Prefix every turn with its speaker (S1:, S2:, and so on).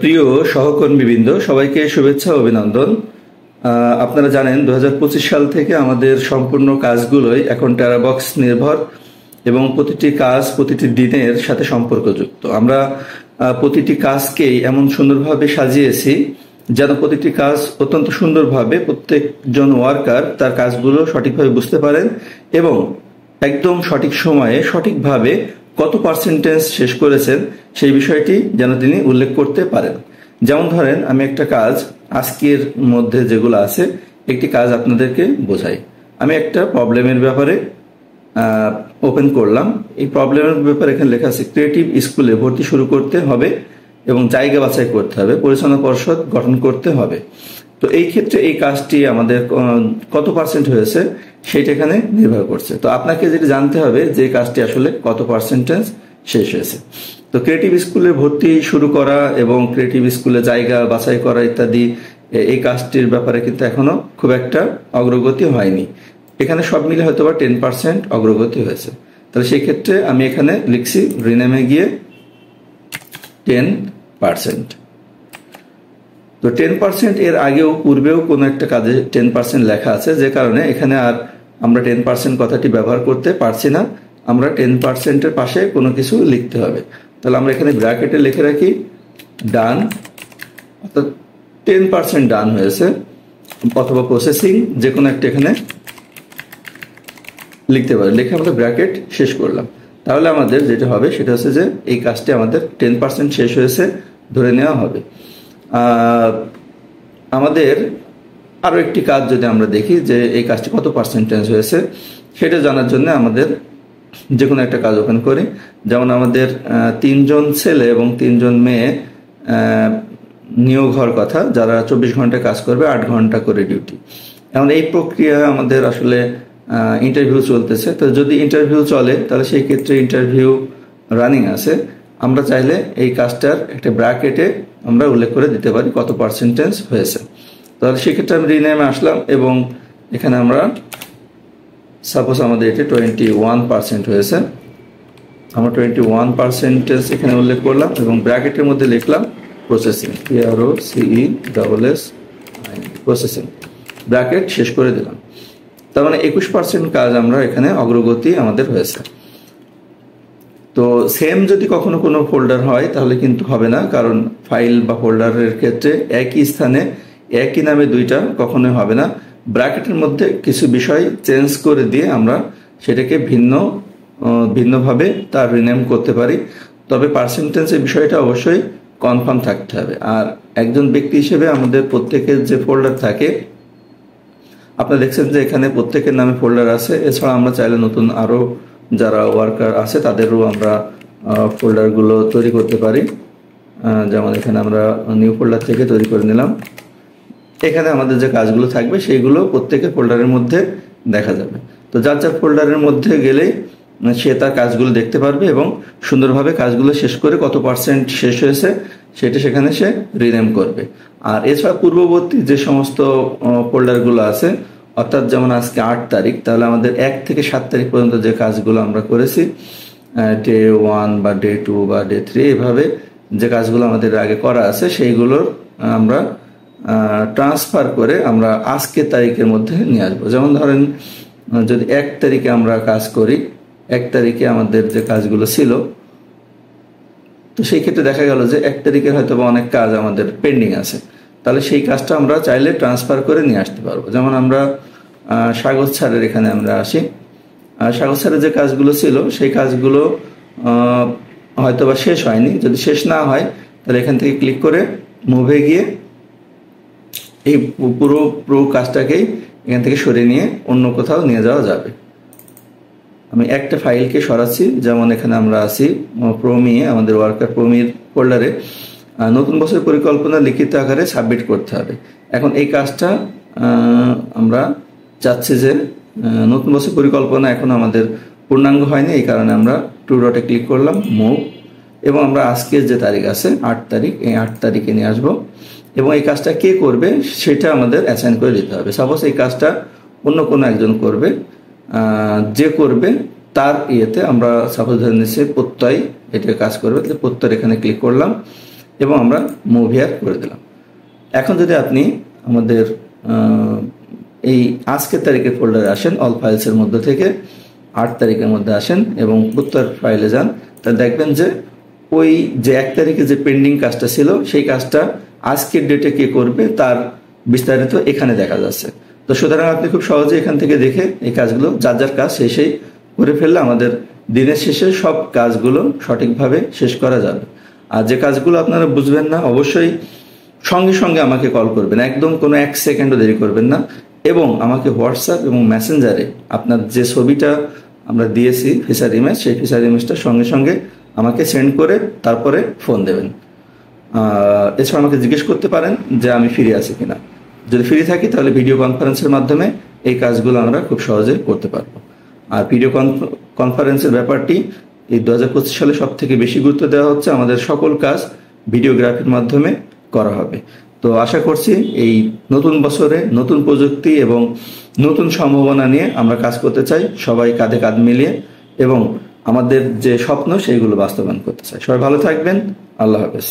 S1: প্রিয় সহকর্মীবৃন্দ, সবাইকে শুভেচ্ছা ও অভিনন্দন। আপনারা জানেন 2025 সাল থেকে আমাদের সম্পূর্ণ কাজগুলোই এখন টেরাবক্স নির্ভর এবং প্রতিটি কাজ প্রতিটি দিনের সাথে সম্পর্কযুক্ত। আমরা প্রতিটি কাজকেই এমন সুন্দরভাবে সাজিয়েছি যেন প্রতিটি কাজ অত্যন্ত সুন্দরভাবে প্রত্যেকজন ওয়ার্কার তার কাজগুলো সঠিকভাবে বুঝতে পারেন এবং একদম সঠিক সময়ে সঠিকভাবে কত পার্সেন্টেজ শেষ করেছেন সেই বিষয়টি যেন তিনি উল্লেখ করতে পারেন। যেমন ধরেন, আমি একটা কাজ আজকের মধ্যে যেগুলো আছে একটি কাজ আপনাদেরকে বোঝাই। আমি একটা প্রবলেমের ব্যাপারে ওপেন করলাম। এই প্রবলেমের ব্যাপারে এখানে লেখা আছে ক্রিয়েটিভ স্কুলে ভর্তি শুরু করতে হবে এবং জায়গা বাছাই করতে হবে, পরিচালনা পর্ষদ গঠন করতে হবে। তো এই ক্ষেত্রে এই কাজটি আমাদের কত পার্সেন্ট হয়েছে সেটা এখানে নির্ভর করছে। তো আপনাকে যেটা জানতে হবে যে কাজটি আসলে কত পার্সেন্টেজ শেষ হয়েছে। তো ক্রিয়েটিভ স্কুলে ভর্তি শুরু করা এবং ক্রিয়েটিভ স্কুলে জায়গা বাছাই করা ইত্যাদি এই কাজটির ব্যাপারে কিন্তু এখনো খুব একটা অগ্রগতি হয়নি। এখানে সব মিলে হয়তো বা 10% অগ্রগতি হয়েছে। তাহলে সেই ক্ষেত্রে আমি এখানে লিখছি রিনেমে গিয়ে 10%। তো 10% এর আগেও পূর্বেও কোনো একটা কাজে 10% লেখা আছে, যে কারণে এখানে আর আমরা 10% কথাটি ব্যবহার করতে পারছি না। আমরা 10%-এর পাশে কোনো কিছু লিখতে হবে। তাহলে আমরা এখানে ব্র্যাকেটে লিখে রাখি ডান, অর্থাৎ 10% ডান হয়েছে, অথবা প্রসেসিং, যে কোনো একটা এখানে লিখতে পারি। লিখে আমরা ব্র্যাকেট শেষ করলাম। তাহলে আমাদের যেটা হবে সেটা হচ্ছে যে এই কাজটি আমাদের 10% শেষ হয়েছে ধরে নেওয়া হবে। আমাদের আরো একটি কাজ যদি আমরা দেখি যে এই কাজটি কত পার্সেন্টেজ হয়েছে সেটা জানার জন্য আমাদের যে কোনো একটা কাজ ওপেন করি। যেমন আমাদের 3 জন ছেলে এবং 3 জন মেয়ে নিয়োগ হওয়ার কথা, যারা 24 ঘন্টা কাজ করবে, 8 ঘন্টা করে ডিউটি। এখন এই প্রক্রিয়া আমাদের আসলে ইন্টারভিউ চলতেছে। তো যদি ইন্টারভিউ চলে তাহলে সেই ক্ষেত্রে ইন্টারভিউ রানিং আছে। আমরা চাইলে এই কাজটার একটা ব্র্যাকেটে আমরা উল্লেখ করে দিতে পারি কত পার্সেন্টেজ হয়েছে। তাহলে সেক্ষেত্রে আমি রিনেমে আসলাম এবং এখানে আমরা সাপোজ আমাদের এটা 21% হয়েছে। আমরা 21% এখানে উল্লেখ করলাম এবং ব্র্যাকেটের মধ্যে লিখলাম প্রসেসিং, PROCESS, প্রসেসিং, ব্র্যাকেট শেষ করে দিলাম। তার মানে 21% কাজ আমরা এখানে অগ্রগতি আমাদের হয়েছে। তো সেম যদি কখনো কোনো ফোল্ডার হয় তাহলে কিন্তু হবে না, কারণ ফাইল বা ফোল্ডারের ক্ষেত্রে একই স্থানে একই নামে দুইটা কখনোই হবে না। ব্র্যাকেটের মধ্যে কিছু বিষয় চেঞ্জ করে দিয়ে আমরা সেটাকে ভিন্নভাবে তার রিনেম করতে পারি। তবে পার্সেন্টেজের বিষয়টা অবশ্যই কনফার্ম থাকতে হবে। আর একজন ব্যক্তি হিসেবে আমাদের প্রত্যেকের যে ফোল্ডার থাকে, আপনারা দেখছেন যে এখানে প্রত্যেকের নামে ফোল্ডার আছে। এছাড়া আমরা চাইলে নতুন আরো যারা ওয়ার্কার আছে তাদেরও আমরা ফোল্ডারগুলো তৈরি করতে পারি। যেমন এখানে আমরা নিউ ফোল্ডার থেকে তৈরি করে নিলাম। এখানে আমাদের যে কাজগুলো থাকবে সেইগুলো প্রত্যেকের ফোল্ডারের মধ্যে দেখা যাবে। তো যার যার ফোল্ডারের মধ্যে গেলেই সে তার কাজগুলো দেখতে পারবে এবং সুন্দরভাবে কাজগুলো শেষ করে কত পার্সেন্ট শেষ হয়েছে সেটা সেখানে সে রিনেম করবে। আর এছাড়া পূর্ববর্তী যে সমস্ত ফোল্ডারগুলো আছে, অর্থাৎ যেমন আজকে 8 তারিখ, তাহলে আমাদের 1 থেকে 7 তারিখ পর্যন্ত যে কাজগুলো আমরা করেছি, ডে 1 বা ডে 2 বা ডে 3, এভাবে যে কাজগুলো আমাদের আগে করা আছে সেইগুলোর আমরা ট্রান্সফার করে আমরা আজকের তারিখের মধ্যে নিয়ে আসবো। যেমন ধরেন, যদি 1 তারিখে আমরা কাজ করি, 1 তারিখে আমাদের যে কাজগুলো ছিল, তো সেই ক্ষেত্রে দেখা গেল যে 1 তারিখের হয়তো বা অনেক কাজ আমাদের পেন্ডিং আছে। তাহলে সেই কাজটা আমরা চাইলে ট্রান্সফার করে নিয়ে আসতে পারবো। যেমন আমরা স্বাগত স্যারের এখানে আমরা আসি। স্বাগত স্যারের যে কাজগুলো ছিল সেই কাজগুলো হয়তো বা শেষ হয়নি। যদি শেষ না হয় তাহলে এখান থেকে ক্লিক করে মুভে গিয়ে এই পুরো কাজটাকেই এখান থেকে সরিয়ে নিয়ে অন্য কোথাও নিয়ে যাওয়া যাবে। আমি একটা ফাইলকে সরাচ্ছি। যেমন এখানে আমরা আছি প্রমিয়ে, আমাদের ওয়ার্কার প্রমির ফোল্ডারে নতুন বছর পরিকল্পনা লিখিত আকারে সাবমিট করতে হবে। এখন এই কাজটা আমরা চাচ্ছি যে নতুন বছর পরিকল্পনা এখন আমাদের পূর্ণাঙ্গ হয়নি, এই কারণে আমরা 2 ডটে ক্লিক করলাম, মুভ, এবং আমরা আজকের যে তারিখ আছে 8 তারিখ, এই 8 তারিখে নিয়ে আসবো এবং এই কাজটা কে করবে সেটা আমাদের অ্যাসাইন করে দিতে হবে। সাপোজ এই কাজটা অন্য কোনো একজন করবে, যে করবে তার ইয়েতে আমরা সাপোজ ধরে নিচ্ছি প্রত্যয় এটা কাজ করবে। প্রত্যয় এখানে ক্লিক করলাম এবং আমরা মুভ হিয়ার করে দিলাম। এখন যদি আপনি আমাদের এই আজকের তারিখের ফোল্ডারে আসেন, অল ফাইলসের মধ্যে থেকে 8 তারিখের মধ্যে আসেন এবং উত্তর ফাইলে যান, তাহলে দেখবেন যে ওই যে 1 তারিখে যে পেন্ডিং কাজটা ছিল সেই কাজটা আজকের ডেটে কে করবে তার বিস্তারিত এখানে দেখা যাচ্ছে। তো সুতরাং আপনি খুব সহজে এখান থেকে দেখে এই কাজগুলো যার যার কাজ সেই করে ফেললে আমাদের দিনের শেষে সব কাজগুলো সঠিকভাবে শেষ করা যাবে। আর যে কাজগুলো আপনারা বুঝবেন না অবশ্যই সঙ্গে সঙ্গে আমাকে কল করবেন, একদম কোনো 1 সেকেন্ডও দেরি করবেন না, এবং আমাকে হোয়াটসঅ্যাপ এবং মেসেঞ্জারে আপনার যে ছবিটা আমরা দিয়েছি ফিচার ইমেজ, সেই ফিচার ইমেজটা সঙ্গে সঙ্গে আমাকে সেন্ড করে তারপরে ফোন দেবেন। এছাড়া আমাকে জিজ্ঞেস করতে পারেন যে আমি ফ্রি আছি কিনা। যদি ফ্রি থাকি তাহলে ভিডিও কনফারেন্সের মাধ্যমে এই কাজগুলো আমরা খুব সহজে করতে পারবো। আর ভিডিও কনফারেন্সের ব্যাপারটি এই 2025 সালে সব থেকে বেশি গুরুত্ব দেওয়া হচ্ছে, আমাদের সকল কাজ ভিডিওগ্রাফির মাধ্যমে করা হবে। তো আশা করছি এই নতুন বছরে নতুন প্রযুক্তি এবং নতুন সম্ভাবনা নিয়ে আমরা কাজ করতে চাই, সবাই কাঁধে কাঁধ মিলিয়ে, এবং আমাদের যে স্বপ্ন সেইগুলো বাস্তবায়ন করতে চাই। সবাই ভালো থাকবেন, আল্লাহ হাফেজ।